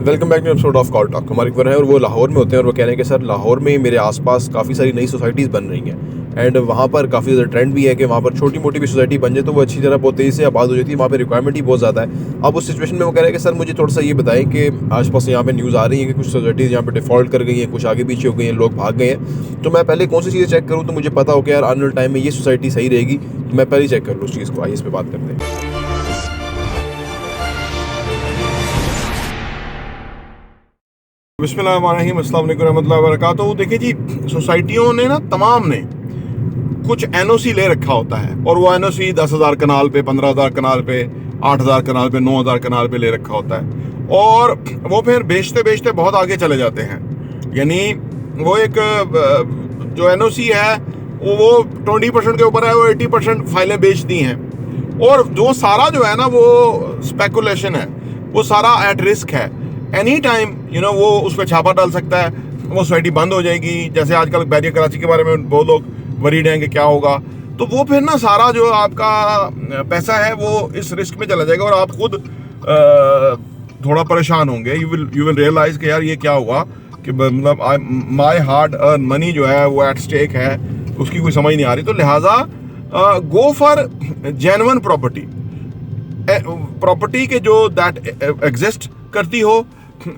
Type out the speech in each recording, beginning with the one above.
Welcome back to episode of call talk. हमारे एक है और वो लाहौर में होते हैं और वो कह रहे हैं कि सर लाहौर में मेरे आसपास काफ़ी सारी नई सोसाइटीज़ बन रही हैं एंड वहाँ पर काफ़ी ज़्यादा ट्रेंड भी है कि वहाँ पर छोटी मोटी भी सोसाइटी बन जाए तो वो अच्छी तरह बहुत तेज़ी से आबाद हो जाती है। वहाँ पे रिक्वायरमेंट ही बहुत ज़्यादा है। अब उस सिचुएशन में वो कह रहे हैं कि सर मुझे थोड़ा सा ये बताएं कि आसपास यहाँ पे न्यूज़ आ रही है कि कुछ सोसाइटीज़ यहाँ पे डिफ़ॉल्ट कर गई हैं, कुछ आगे पीछे हो गई हैं, लोग भाग गए हैं। तो मैं पहले कौन सी चीज़ें चेक करूँ तो मुझे पता हो कि यार आने वाले टाइम में ये सोसाइटी सही रहेगी, तो मैं पहले चेक कर लूँ उस चीज़ को। आइए इस पर बात करते हैं। बिस्मिल्लाहिर्रहमानिर्रहीम, अस्सलाम वालेकुम रहमतुल्लाहि व बरकातहू। देखिए जी, सोसाइटियों ने ना तमाम ने कुछ एनओसी ले रखा होता है और वो एनओसी 10,000 कनाल पे, 15,000 कनाल पे, 8,000 कनाल पे, 9,000 कनाल पे ले रखा होता है और वो फिर बेचते बेचते बहुत आगे चले जाते हैं। यानी वो एक जो एनओसी है वो 20% के ऊपर है, वो 80% फाइलें बेच दी हैं और जो सारा जो है ना वो स्पेकुलेशन है, वो सारा एट रिस्क है। एनी टाइम वो उस पर छापा डाल सकता है, वो सोसाइटी बंद हो जाएगी। जैसे आजकल बैरियर कराची के बारे में बहुत लोग वरीड हैं कि क्या होगा, तो वो फिर ना सारा जो आपका पैसा है वो इस रिस्क में चला जाएगा और आप खुद थोड़ा परेशान होंगे। यू विल रियलाइज कि यार ये क्या हुआ कि मतलब माय हार्ड अर्न मनी जो है वो एट स्टेक है, उसकी कोई समझ नहीं आ रही। तो लिहाजा गो फॉर जेन्युइन प्रॉपर्टी के जो दैट एग्जिस्ट करती हो,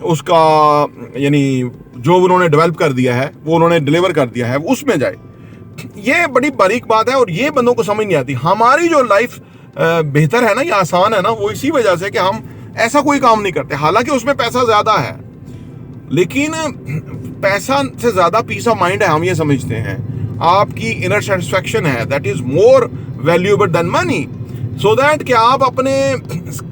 उसका यानी जो उन्होंने डेवलप कर दिया है, वो उन्होंने डिलीवर कर दिया है, उसमें जाए। ये बड़ी बारीक बात है और ये बंदों को समझ नहीं आती। हमारी जो लाइफ बेहतर है ना, ये आसान है ना, वो इसी वजह से कि हम ऐसा कोई काम नहीं करते। हालांकि उसमें पैसा ज्यादा है, लेकिन पैसा से ज्यादा पीस ऑफ माइंड है, हम ये समझते हैं। आपकी इनर सेटिस्फैक्शन है, that is more valuable then money. So that कि आप अपने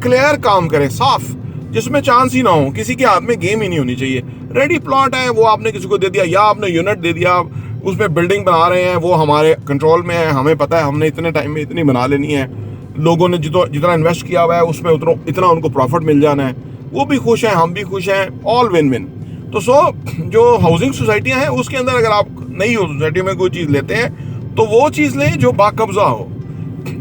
क्लियर काम करें, साफ, जिसमें चांस ही ना हो, किसी के हाथ में गेम ही नहीं होनी चाहिए। रेडी प्लॉट है, वो आपने किसी को दे दिया या आपने यूनिट दे दिया, उसमें बिल्डिंग बना रहे हैं, वो हमारे कंट्रोल में है, हमें पता है हमने इतने टाइम में इतनी बना लेनी है। लोगों ने जितना इन्वेस्ट किया हुआ है उसमें इतना उनको प्रॉफिट मिल जाना है, वो भी खुश हैं, हम भी खुश हैं, ऑल विन विन। तो जो हाउसिंग सोसाइटियाँ हैं उसके अंदर अगर आप नई सोसाइटी में कोई चीज़ लेते हैं तो वो चीज़ लें जो बाकब्जा हो,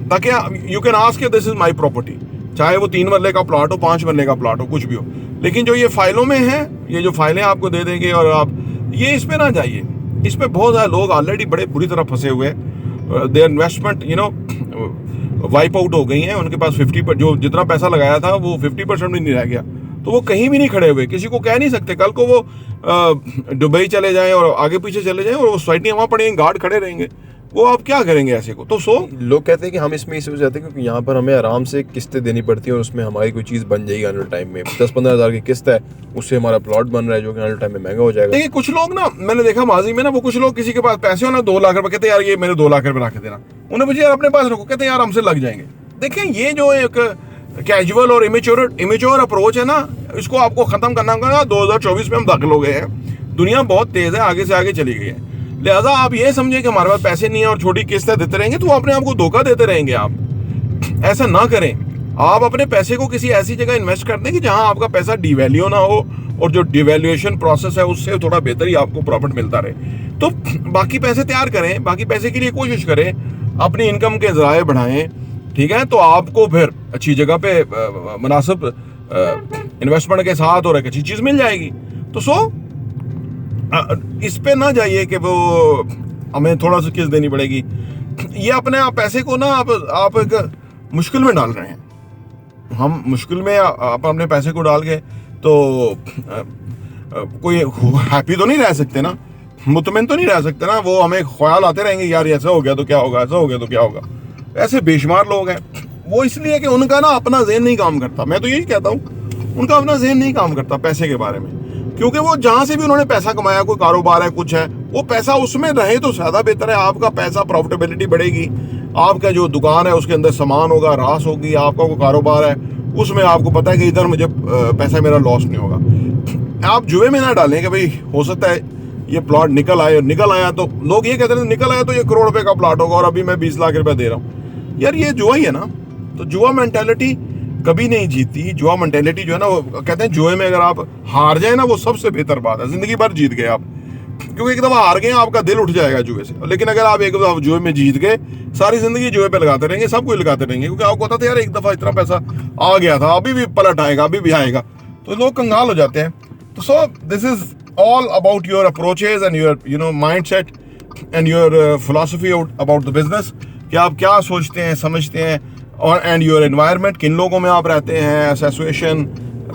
ताकि you can ask this is my property, चाहे वो 3 मरले का प्लॉट हो, 5 मरले का प्लॉट हो, कुछ भी हो। लेकिन जो ये फाइलों में है, ये जो फाइलें आपको दे देंगे और आप ये इस पे ना जाइए। इस पे बहुत सारे लोग ऑलरेडी बड़े बुरी तरह फंसे हुए हैं। देयर इन्वेस्टमेंट वाइप आउट हो गई हैं, उनके पास 50% जो जितना पैसा लगाया था वो 50% भी नहीं रह गया, तो वो कहीं भी नहीं खड़े हुए। किसी को कह नहीं सकते कल को वो दुबई चले जाएं और आगे पीछे चले जाएं और वो सोसाइटियाँ वहाँ पड़ी, गार्ड खड़े रहेंगे, वो आप क्या करेंगे ऐसे को। तो लोग कहते हैं कि हम इसमें इसे जाते हैं क्योंकि यहाँ पर हमें आराम से किस्तें देनी पड़ती हैं और उसमें हमारी कोई चीज़ बन जाएगी। आने वाले टाइम में 10-15 हज़ार की किस्त है, उससे हमारा प्लॉट बन रहा है जो कि आने वाले टाइम में महंगा हो जाएगा। देखिए कुछ लोग ना, मैंने देखा माजी में ना, वो कुछ लोग किसी के पास पैसे हो ना 2 लाख रुपए, कहते यार ये मेरे 2 लाख रुपए रख देना, उन्हें पूछे यार अपने पास रखो, कहते यार हमसे लग जाएंगे। देखें ये जो एक कैजुअल और इमेच्योर अप्रोच है ना, इसको आपको खत्म करना होगा। 2024 में हम दाखिल हो गए हैं, दुनिया बहुत तेज है, आगे से आगे चली गई है। लिहाजा आप ये समझें कि हमारे पास पैसे नहीं है और छोटी किस्तें देते रहेंगे तो अपने आप को धोखा देते रहेंगे। आप ऐसा ना करें। आप अपने पैसे को किसी ऐसी जगह इन्वेस्ट कर दें कि जहां आपका पैसा डिवैल्यू ना हो और जो डिवैल्यूएशन प्रोसेस है उससे थोड़ा बेहतर ही आपको प्रॉफिट मिलता रहे। तो बाकी पैसे तैयार करें, बाकी पैसे के लिए कोशिश करें, अपनी इनकम के जराए बढ़ाएं, ठीक है। तो आपको फिर अच्छी जगह पे मुनासिब इन्वेस्टमेंट के साथ और एक अच्छी चीज़ मिल जाएगी। तो इस पे ना जाइए कि वो हमें थोड़ा सा किस्त देनी पड़ेगी। ये अपने आप पैसे को ना आप एक मुश्किल में डाल रहे हैं। हम मुश्किल में आप अपने पैसे को डाल के तो कोई हैप्पी तो नहीं रह सकते ना, मुतमिन तो नहीं रह सकते ना। वो हमें ख्याल आते रहेंगे यार ऐसा हो गया तो क्या होगा, ऐसा हो गया तो क्या होगा। ऐसे बेशुमार लोग हैं, वो इसलिए कि उनका ना अपना ज़हन नहीं काम करता। मैं तो यही कहता हूँ, उनका अपना ज़हन नहीं काम करता पैसे के बारे में, क्योंकि वो जहां से भी उन्होंने पैसा कमाया, कोई कारोबार है, कुछ है, वो पैसा उसमें रहे तो ज्यादा बेहतर है। आपका पैसा, प्रॉफिटेबिलिटी बढ़ेगी, आपका जो दुकान है उसके अंदर सामान होगा, रास होगी, आपका कोई कारोबार है उसमें आपको पता है कि इधर मुझे पैसा मेरा लॉस नहीं होगा। आप जुए में ना डालें कि भाई हो सकता है ये प्लॉट निकल आया तो लोग ये कहते हैं निकल आया तो ये करोड़ रुपए का प्लॉट होगा और अभी मैं 20 लाख रुपए दे रहा हूँ। यार ये जुआ ही है ना। तो जुआ मेंटेलिटी कभी नहीं जीती। जुआ मेंटेलिटी जो है ना, वो कहते हैं जुए में अगर आप हार जाए ना, वो सबसे बेहतर बात है। जिंदगी भर जीत गए आप, क्योंकि एक दफा हार गए आपका दिल उठ जाएगा जुए से। लेकिन अगर आप एक दफा जुए में जीत गए, सारी जिंदगी जुए पे लगाते रहेंगे, सब कुछ लगाते रहेंगे, क्योंकि आपको पता था यार एक दफा इतना पैसा आ गया था, अभी भी पलट आएगा, अभी भी आएगा। तो लोग कंगाल हो जाते हैं। तो so this is all about your approaches and your mind set and your philosophy about the business, कि आप क्या सोचते हैं, समझते हैं, और एंड योर एनवायरनमेंट, किन लोगों में आप रहते हैं, एसोसिएशन,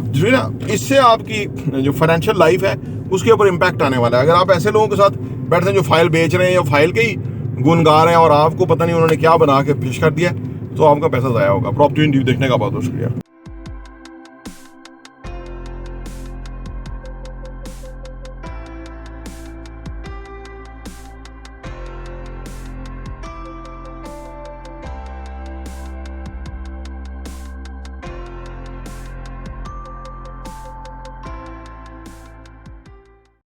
जो है ना, इससे आपकी जो फाइनेंशियल लाइफ है उसके ऊपर इम्पैक्ट आने वाला है। अगर आप ऐसे लोगों के साथ बैठते हैं जो फाइल बेच रहे हैं या फाइल के ही गुण गा रहे हैं और आपको पता नहीं उन्होंने क्या बना के पेश कर दिया, तो आपका पैसा ज़ाया होगा। प्रॉपर्टी देखने का बहुत बहुत शुक्रिया।